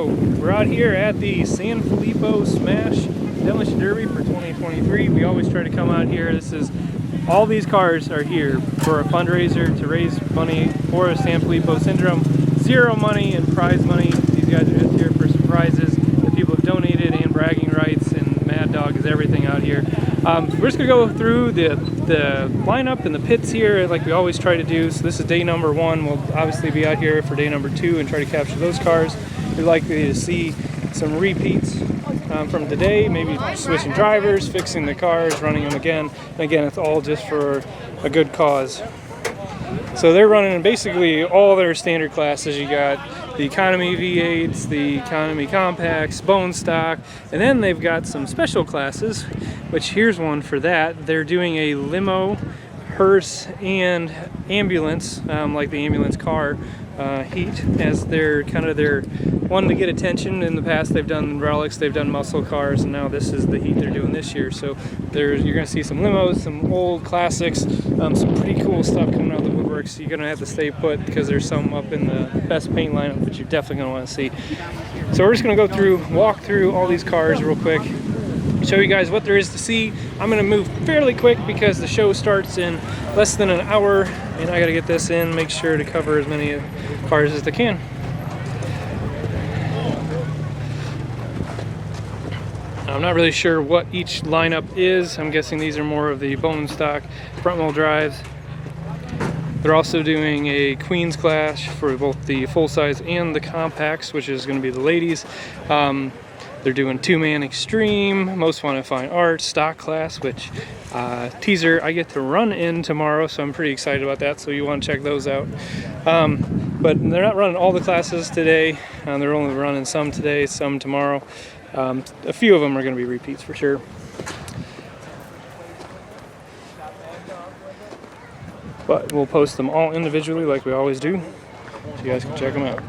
So we're out here at the Sanfilippo Smash Demolition Derby for 2023. We always try to come out here. All these cars are here for a fundraiser to raise money for Sanfilippo Syndrome. Zero money and prize money. These guys are just here for surprises that people have donated and bragging rights, and Mad Dog is everything out here. We're just gonna go through the lineup and the pits here like we always try to do. So this is day number 1. We'll obviously be out here for day number 2 and try to capture those cars. We're likely to see some repeats from today, maybe switching drivers, fixing the cars, running them again. And again, it's all just for a good cause. So they're running basically all their standard classes. You got the economy V8s, the economy compacts, bone stock, and then they've got some special classes, which here's one for that. They're doing a limo, hearse, and ambulance, like the ambulance car heat, as their one to get attention. In the past they've done relics, they've done muscle cars, and now this is the heat they're doing this year. So you're going to see some limos, some old classics, some pretty cool stuff coming out of the woodworks. You're going to have to stay put because there's some up in the best paint lineup that you're definitely going to want to see. So we're just going to walk through all these cars real quick, show you guys what there is to see. I'm going to move fairly quick because the show starts in less than an hour, and I got to get this in, make sure to cover as many cars as I can. I'm not really sure what each lineup is. I'm guessing these are more of the bone stock front wheel drives. They're also doing a Queen's class for both the full size and the compacts, which is going to be the ladies. They're doing 2-man extreme, most wanted fine art, stock class, which teaser I get to run in tomorrow, so I'm pretty excited about that, so you want to check those out. But they're not running all the classes today. They're only running some today, some tomorrow. A few of them are going to be repeats for sure. But we'll post them all individually like we always do, so you guys can check them out.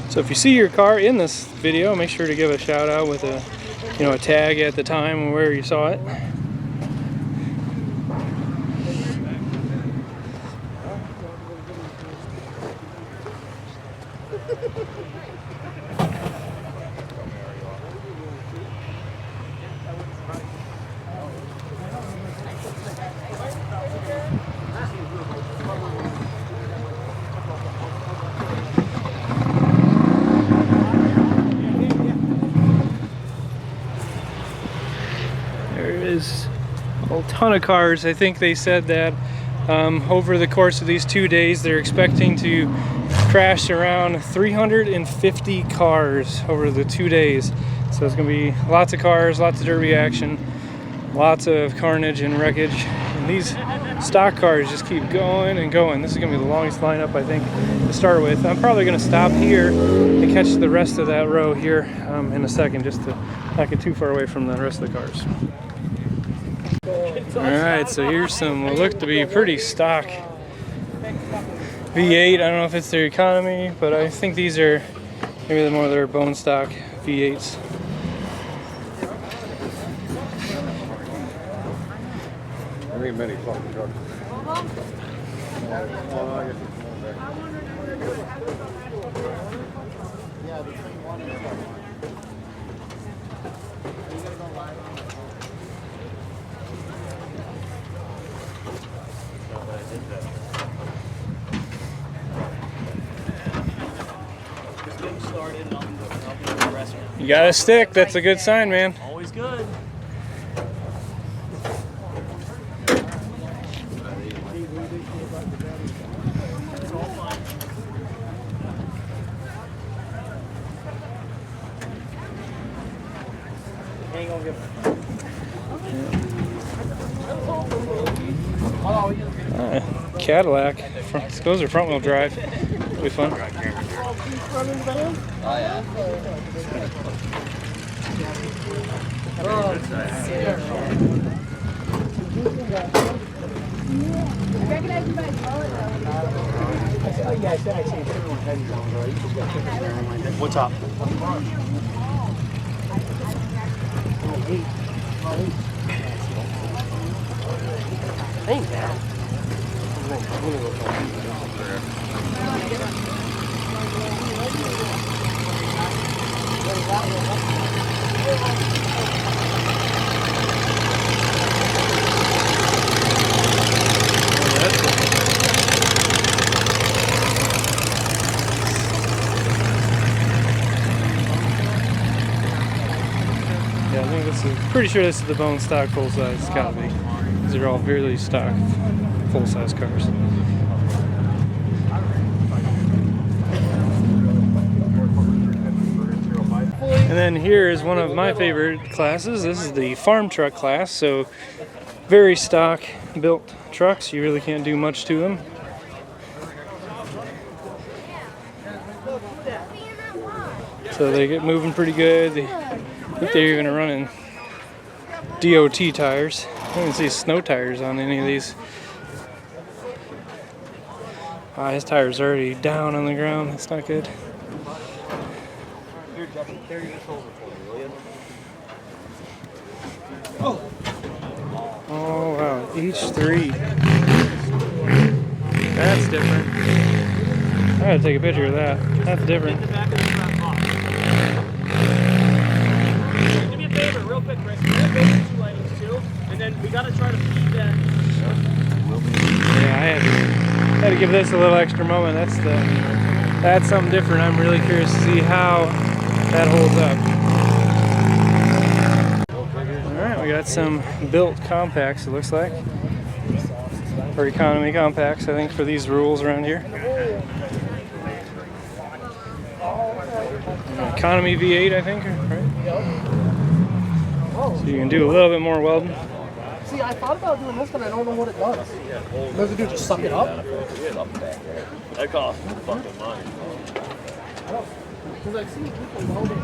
So if you see your car in this video, make sure to give a shout out with a tag at the time and where you saw it. A ton of cars. I think they said that over the course of these 2 days they're expecting to crash around 350 cars over the 2 days. So it's going to be lots of cars, lots of derby action, lots of carnage and wreckage, and these stock cars just keep going and going. This is going to be the longest lineup I think to start with. I'm probably going to stop here and catch the rest of that row here in a second, just to not get too far away from the rest of the cars. Alright, so here's some what look to be pretty stock V8. I don't know if it's their economy, but I think these are maybe more their bone stock V8s. There ain't many fucking trucks. You got a stick, that's a good sign, man. Always good. Cadillac. Those are front wheel drive. It'll be fun. Oh, yeah. What's up? Ain't bad. Yeah, I think this is, pretty sure this is the bone stock full size. It's gotta be. These are all very stock full size cars. And then here is one of my favorite classes. This is the farm truck class. So very stock built trucks. You really can't do much to them. So they get moving pretty good. I think they're even running DOT tires. I don't even see snow tires on any of these. His tire's already down on the ground. That's not good. Oh wow, H3. That's different. I gotta take a picture of that. That's different. Do me a favor, real quick, Chris. We're gonna go to 2 lanes too, and then we gotta try to feed that. Yeah, I had to give this a little extra moment. That's something different. I'm really curious to see how that holds up. Alright, we got some built compacts, it looks like. Or economy compacts, I think, for these rules around here. Economy V8, I think, right? So you can do a little bit more welding. See, I thought about doing this, but I don't know what it does. Does it do just suck it up? That costs fucking money. Because I've seen people welding.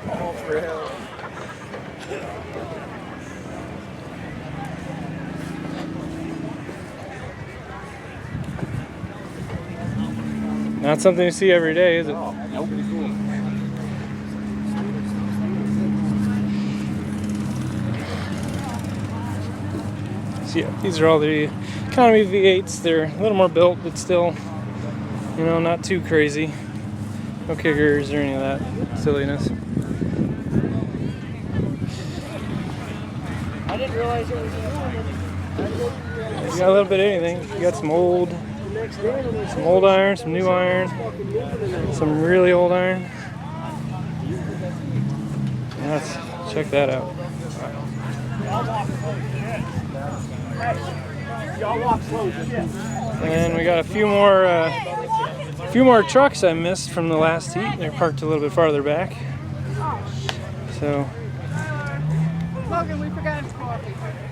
Oh, for hell. Not something you see every day, is it? Nope. So yeah, these are all the economy V8s. They're a little more built, but still, you know, not too crazy. No kickers or any of that silliness. I didn't realize it was You got a little bit of anything. You got some old iron, some new iron, some really old iron. Yeah, let's check that out. And we got a few more trucks I missed from the last heat. They're parked a little bit farther back. So,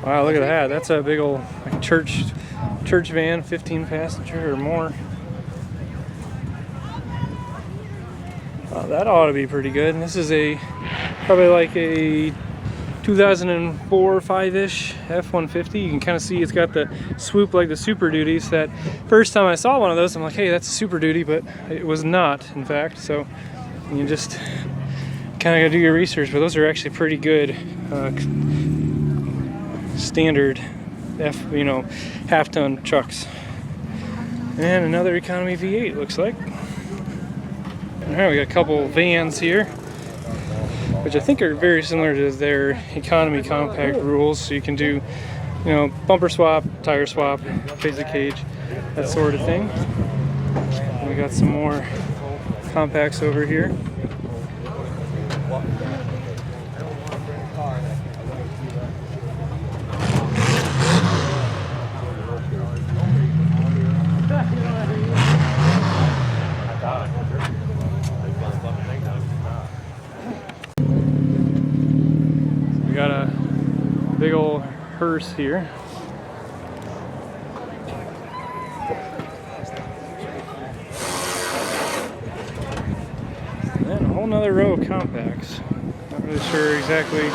wow, look at that. That's a big old like, church van, 15 passenger or more. That ought to be pretty good. And this is probably like a 2004 5-ish F-150. You can kind of see it's got the swoop like the Super Duties. That first time I saw one of those, I'm like, hey, that's a Super Duty, but it was not, in fact. So you just kind of gotta do your research. But those are actually pretty good standard half-ton trucks. And another economy V8 looks like. All right, we got a couple vans here, which I think are very similar to their economy compact rules. So you can do, bumper swap, tire swap, basic cage, that sort of thing. And we got some more compacts over here. We got a big old hearse here. And a whole nother row of compacts. Not really sure exactly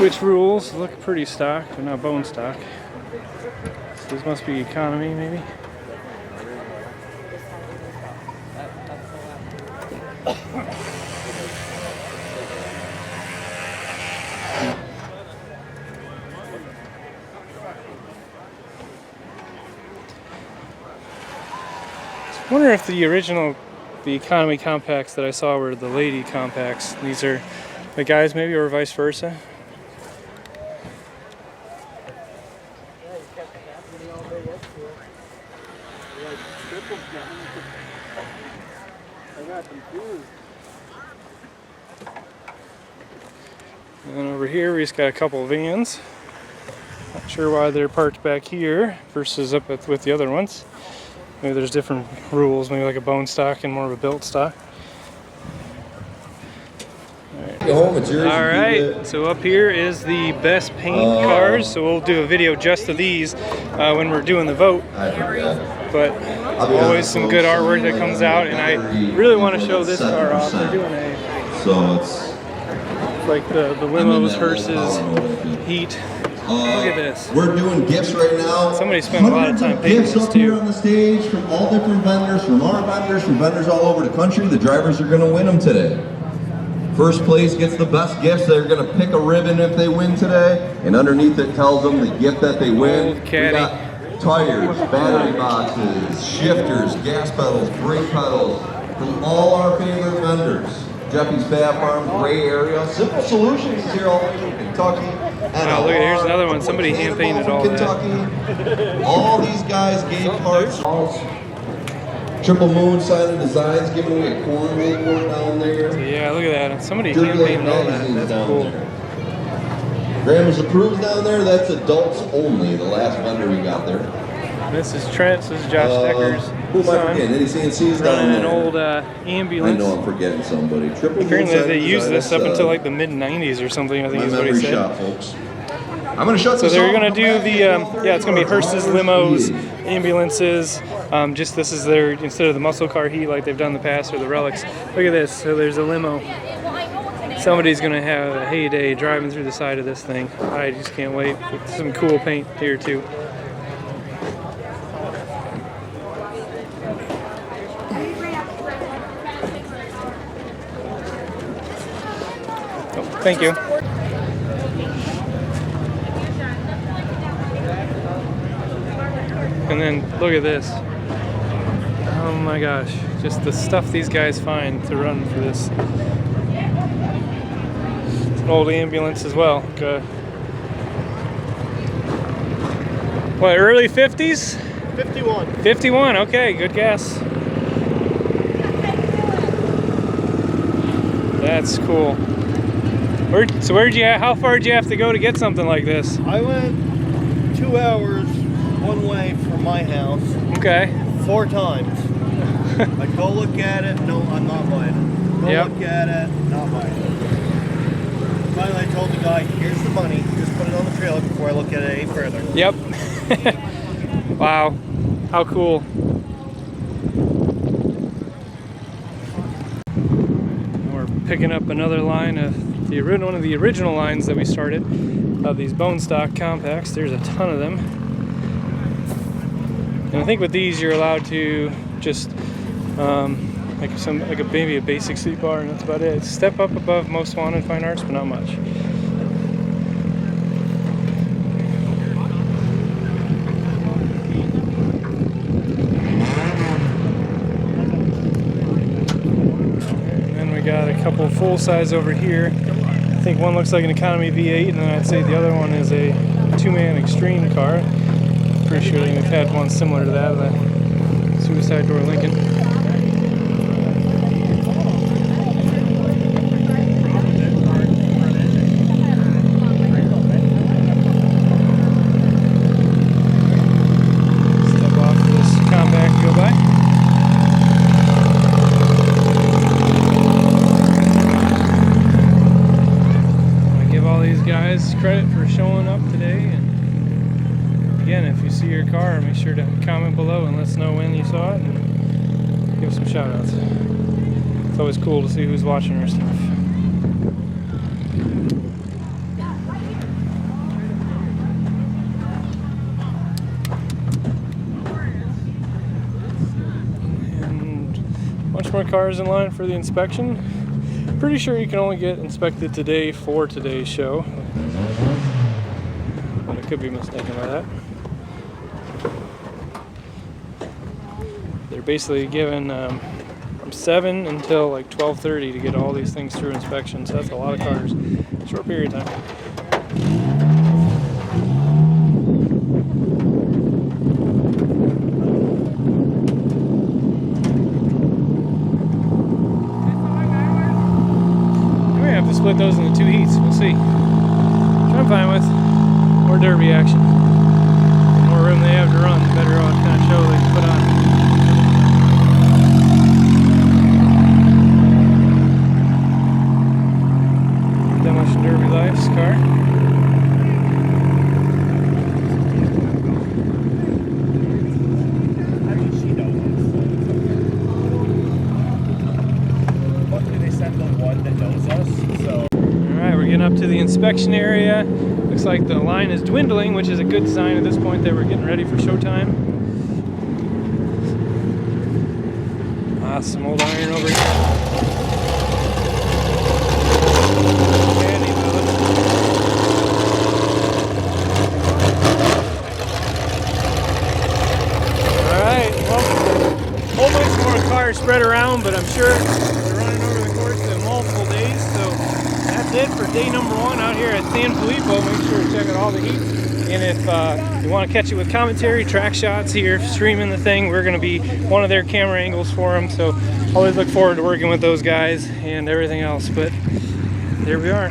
which rules. Look pretty stock, but not bone stock. So this must be economy, maybe. wonder if the original, the economy compacts that I saw were the lady compacts. These are the guys maybe, or vice versa. And then over here we just got a couple vans. Not sure why they're parked back here versus up with the other ones. Maybe there's different rules, maybe like a bone stock and more of a built stock. Alright, so up here is the best paint cars, so we'll do a video just of these when we're doing the vote. But always some good artwork that comes out, and I really want to show this car off. They're doing it's like the limos, hearses, heat. Look at this. We're doing gifts right now. Somebody spent a lot of time painting this up here on the stage from all different vendors, from our vendors, from vendors all over the country. The drivers are going to win them today. First place gets the best gifts. They're going to pick a ribbon if they win today, and underneath it tells them the gift that they win. Old caddy. We got tires, battery boxes, shifters, gas pedals, brake pedals from all our favorite vendors. Jeffy's Fab Farm, Gray Area, Simple Solutions is here all the way from Kentucky. Wow, look, here's another one. Somebody hand painted all that. All these guys gave parts. Triple Moon Silent Designs giving away a corn board down there. Yeah, look at that. Somebody hand painted all that. That's cool. Grandma's Approved down there. That's adults only. The last vendor we got there. This is Trent. This is Josh Decker's who am I son. forgetting? Any CNCs down Running there? an old ambulance. I know I'm forgetting somebody. Triple Apparently Moon they used this up Designs, until like the mid-90s or something, I think is what he said. shop, folks. I'm going to shut So this they're off. going to do the, yeah, it's going to be hearses, limos, ambulances. Just this is their, instead of the muscle car heat like they've done in the past, or the relics. Look at this. So there's a limo. Somebody's going to have a heyday driving through the side of this thing. I just can't wait. With some cool paint here too. Oh, thank you. And then look at this. Oh my gosh, just the stuff these guys find to run for this. It's an old ambulance as well. What, early 50s? 51. 51, okay, good guess. That's cool. How far did you have to go to get something like this? I went 2 hours one way from my house. Okay. 4 times. I go look at it, no, I'm not buying it. Go look at it, not buying it. Finally I told the guy, here's the money, just put it on the trailer before I look at it any further. Yep. Wow, how cool. We're picking up another line of one of the original lines that we started of these bone stock compacts. There's a ton of them. And I think with these you're allowed to just maybe a basic seat bar, and that's about it. Step up above most wanted fine arts, but not much. And then we got a couple full size over here. I think one looks like an economy V8, and then I'd say the other one is a 2-man extreme car. Pretty sure they've had one similar to that, the suicide door Lincoln. Step off this compact and go by. I give all these guys credit for showing up today. And again, if you see your car, make sure to comment below and let us know when you saw it and give some shout outs. It's always cool to see who's watching our stuff. And a bunch more cars in line for the inspection. Pretty sure you can only get inspected today for today's show. But I could be mistaken by that. they're basically given from 7 until like 12:30 to get all these things through inspection. So that's a lot of cars, short period of time. We may have to split those into 2 heats. We'll see. Which I'm fine with. More derby action. The more room they have to run, the better kind of show they can put on. Demolition Derby Life's car. I mean, she knows us. Luckily, they sent the one that knows us, so. Alright, we're getting up to the inspection area. Looks like the line is dwindling, which is a good sign at this point that we're getting ready for showtime. Some old iron over here. Handy fella. Alright, well, a whole bunch more cars spread around, but I'm sure they're running over the course of multiple days, so that's it for day number 1 out here at Sanfilippo. Make sure to check out all the heats. And if you want to catch it with commentary, track shots here, streaming the thing, we're going to be one of their camera angles for them. So always look forward to working with those guys and everything else. But there we are.